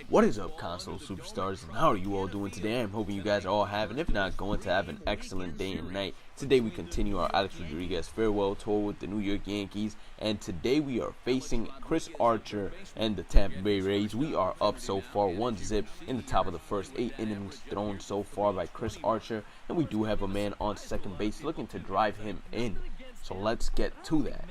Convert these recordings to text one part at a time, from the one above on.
What is up, console superstars, and how are you all doing today? I'm hoping you guys are all having, if not going to have, an excellent day and night. Today we continue our Alex Rodriguez farewell tour with the New York Yankees, and today we are facing Chris Archer and the Tampa Bay Rays. We are up so far 1-0 in the top of the first, 8 innings thrown so far by Chris Archer, and we do have a man on second base looking to drive him in. So let's get to that.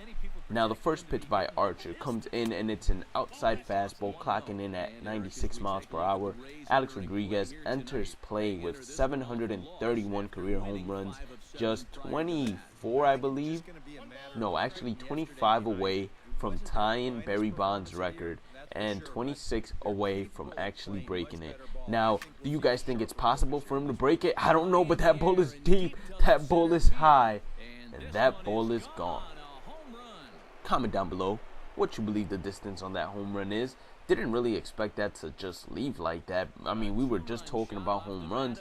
Now, the first pitch by Archer comes in, and it's an outside fastball clocking in at 96 miles per hour. Alex Rodriguez enters play with 731 career home runs, just 24, I believe. No, actually 25 away from tying Barry Bonds' record and 26 away from actually breaking it. Now, do you guys think it's possible for him to break it? I don't know, but that ball is deep, that ball is high, and that ball is gone. Comment down below what you believe the distance on that home run is. Didn't really expect that to just leave like that. I mean, we were just talking about home runs,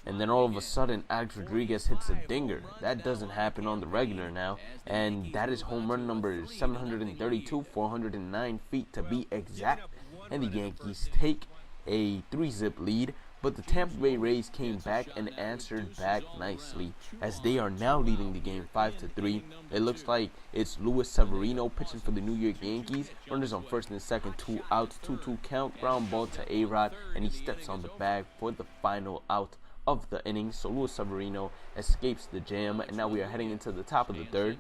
and then all of a sudden Alex Rodriguez hits a dinger. That doesn't happen on the regular now, and that is home run number 732, 409 feet to be exact, and the Yankees take a 3-zip lead. But the Tampa Bay Rays came back and answered back nicely, as they are now leading the game 5-3. It looks like it's Luis Severino pitching for the New York Yankees. Runners on first and second, 2 outs, 2-2 count, ground ball to A-Rod, and he steps on the bag for the final out of the inning. So Luis Severino escapes the jam, and now we are heading into the top of the third.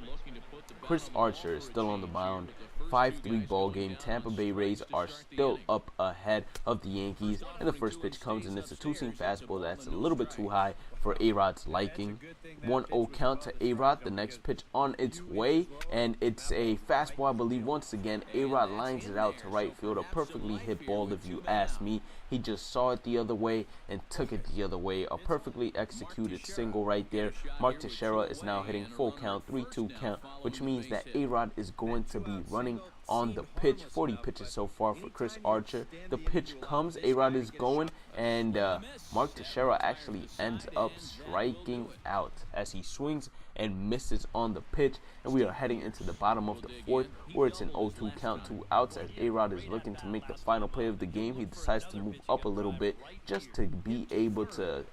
Chris Archer is still on the mound. 5-3 ball game. Tampa Bay Rays are still up ahead of the Yankees, and the first pitch comes, and it's a two-seam fastball that's a little bit too high for A-Rod's liking. 1-0 count to A-Rod. The next pitch on its way, and it's a fastball, I believe. Once again, A-Rod lines it out to right field. A perfectly hit ball, if you ask me. He just saw it the other way and took it the other way. A perfectly executed single right there. Mark Teixeira is now hitting full count, 3-2 count, which means that A-Rod is going to be running on the pitch. 40 pitches so far for Chris Archer. The pitch comes, A-Rod is going, and Mark Teixeira actually ends up striking out as he swings and misses on the pitch, and we are heading into the bottom of the fourth, where it's an 0-2 count, 2 outs, as A-Rod is looking to make the final play of the game. He decides to move up a little bit just to be able to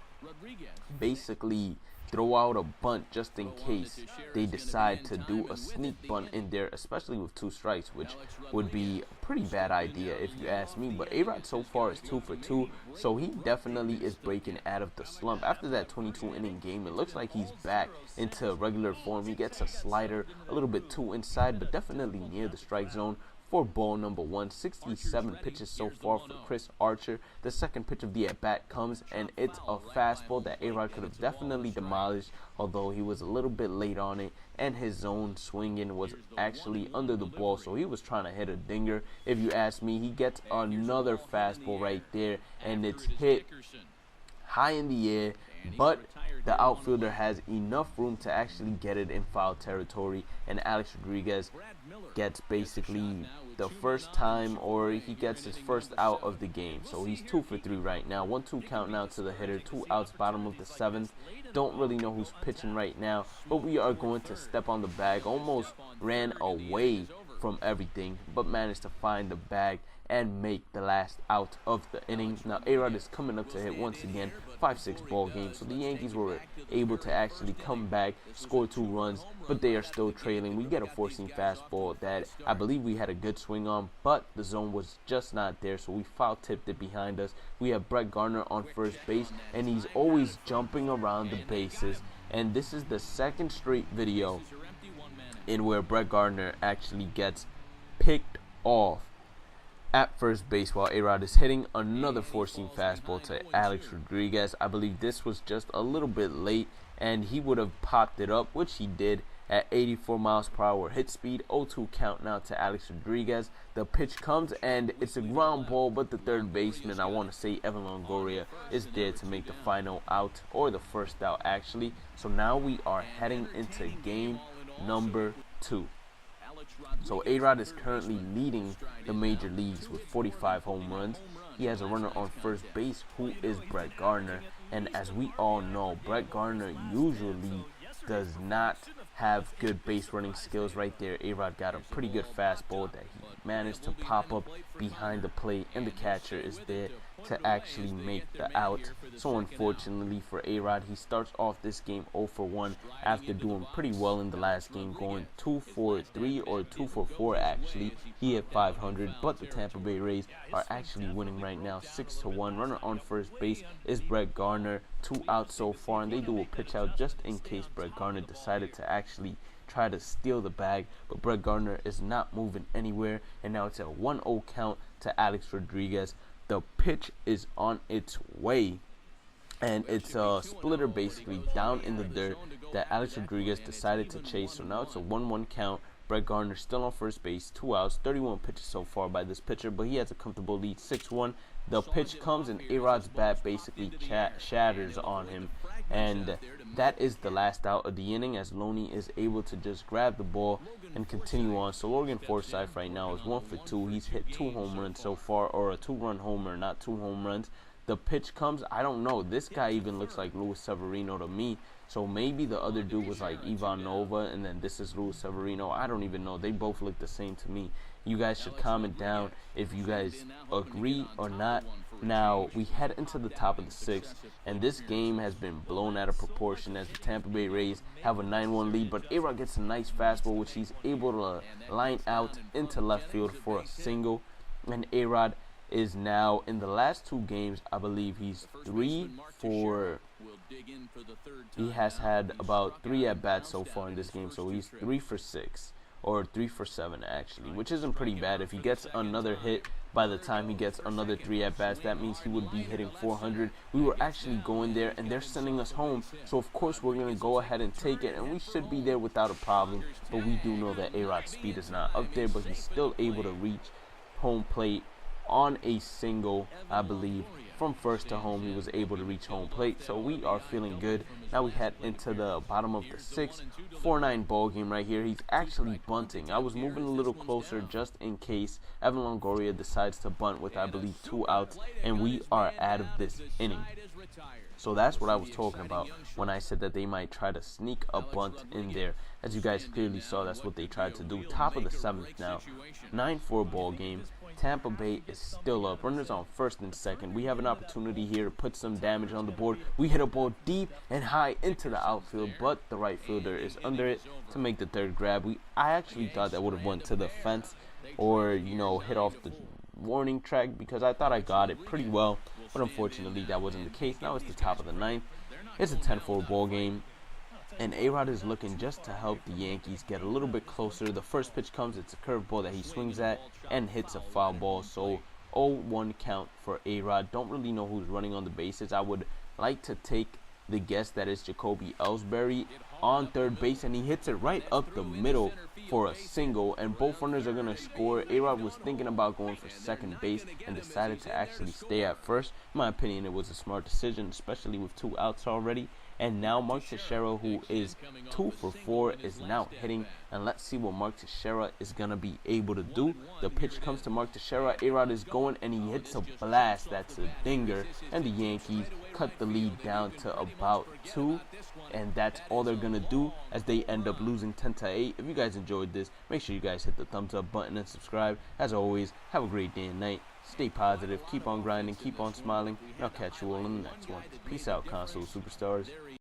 basically throw out a bunt just in case they decide to do a sneak bunt in there, especially with 2 strikes, which would be a pretty bad idea if you ask me. But A-Rod so far is 2 for 2, so he definitely is breaking out of the slump. After that 22-inning game, it looks like he's back into regular form. He gets a slider a little bit too inside, but definitely near the strike zone for ball number 1. 67 pitches so far for Chris Archer. The second pitch of the at-bat comes, and it's a fastball that A-Rod could have definitely demolished, although he was a little bit late on it, and his zone swinging was actually under the ball, so he was trying to hit a dinger. If you ask me, he gets another fastball right there, and it's hit high in the air, but the outfielder has enough room to actually get it in foul territory, and Alex Rodriguez gets basically the first time, or he gets his first out of the game. So he's 2 for 3 right now. 1-2 count now to the hitter, 2 outs, bottom of the 7th. Don't really know who's pitching right now, but we are going to step on the bag. Almost ran away from everything, but managed to find the bag and make the last out of the inning. Now A-Rod is coming up to hit once again. 5-6 ball game, so the Yankees were able to actually come back, score 2 runs, but they are still trailing. We get a 4-seam fastball that I believe we had a good swing on, but the zone was just not there, so we foul tipped it behind us. We have Brett Gardner on first base, and he's always jumping around the bases, and this is the second straight video in where Brett Gardner actually gets picked off at first base while A-Rod is hitting another 4-seam fastball to Alex Rodriguez. I believe this was just a little bit late, and he would have popped it up, which he did, at 84 miles per hour hit speed. 0-2 count now to Alex Rodriguez. The pitch comes, and it's a ground ball, but the third baseman, I want to say Evan Longoria, is there to make the final out, or the first out actually. So now we are heading into game number 2. So A-Rod is currently leading the major leagues with 45 home runs. He has a runner on first base, who is Brett Gardner. And as we all know, Brett Gardner usually does not have good base running skills right there. A-Rod got a pretty good fastball that he managed to pop up behind the plate, and the catcher is there to actually make the out. So unfortunately for A-Rod, he starts off this game 0 for 1 after doing pretty well in the last game, going 2 for 3 or 2 for 4 actually. He hit 500, but the Tampa Bay Rays are actually winning right now 6-1. Runner on first base is Brett Gardner. 2 outs so far, and they do a pitch out just in case Brett Gardner decided to actually try to steal the bag, but Brett Gardner is not moving anywhere, and now it's a 1-0 count to Alex Rodriguez. The pitch is on its way, and it's a splitter basically down in the dirt that Alex Rodriguez decided to chase. So now it's a 1-1 count. Brett Gardner still on first base, 2 outs, 31 pitches so far by this pitcher, but he has a comfortable lead, 6-1. The pitch comes, and A-Rod's bat basically shatters on him, and that is the last out of the inning, as Loney is able to just grab the ball and continue on. So Logan Forsythe right now is 1 for 2. He's hit 2 home runs so far, or a 2-run homer, not 2 home runs. The pitch comes, I don't know, this guy even looks like Luis Severino to me. So maybe the other dude was like Ivan Nova, and then this is Luis Severino. I don't even know. They both look the same to me. You guys should comment down if you guys agree or not. Now, we head into the top of the 6th, and this game has been blown out of proportion as the Tampa Bay Rays have a 9-1 lead, but A-Rod gets a nice fastball, which he's able to line out into left field for a single, and A-Rod is now, in the last 2 games, I believe he's 3 for... He has had about 3 at-bats so far in this game, so he's 3 for 6, or 3 for 7 actually, which isn't pretty bad. If he gets another hit by the time he gets another 3 at-bats, that means he would be hitting 400. We were actually going there, and they're sending us home, so of course we're going to go ahead and take it, and we should be there without a problem. But we do know that A-Rod's speed is not up there, but he's still able to reach home plate on a single, I believe. From first to home, he was able to reach home plate, so we are feeling good. Now we head into the bottom of the 6th, 4-9 ball game right here. He's actually bunting. I was moving a little closer just in case Evan Longoria decides to bunt with, I believe, 2 outs, and we are out of this inning. So that's what I was talking about when I said that they might try to sneak a bunt in there. As you guys clearly saw, that's what they tried to do. Top of the 7th now, 9-4 ball game. Tampa Bay is still up. Runners on first and second. We have an opportunity here to put some damage on the board. We hit a ball deep and high into the outfield, but the right fielder is under it to make the 3rd grab. I actually thought that would have went to the fence or, you know, hit off the warning track because I thought I got it pretty well, but unfortunately that wasn't the case. Now it's the top of the 9th. It's a 10-4 ball game, and A-Rod is looking just to help the Yankees get a little bit closer. The first pitch comes. It's a curveball that he swings at and hits a foul ball. So 0-1 count for A-Rod. Don't really know who's running on the bases. I would like to take the guess that it's Jacoby Ellsbury on 3rd base, and he hits it right up the middle for a single, and both runners are going to score. A-Rod was thinking about going for 2nd base and decided to actually stay at first. In my opinion, it was a smart decision, especially with 2 outs already. And now Mark Teixeira, who is 2 for 4, is now hitting. And let's see what Mark Teixeira is going to be able to do. The pitch comes to Mark Teixeira. A-Rod is going, and he hits a blast. That's a dinger. And the Yankees cut the lead down to about 2. And that's all they're going to do as they end up losing 10-8. If you guys enjoyed this, make sure you guys hit the thumbs up button and subscribe. As always, have a great day and night. Stay positive, keep on grinding, keep on smiling, and I'll catch you all in the next one. Peace out, console superstars.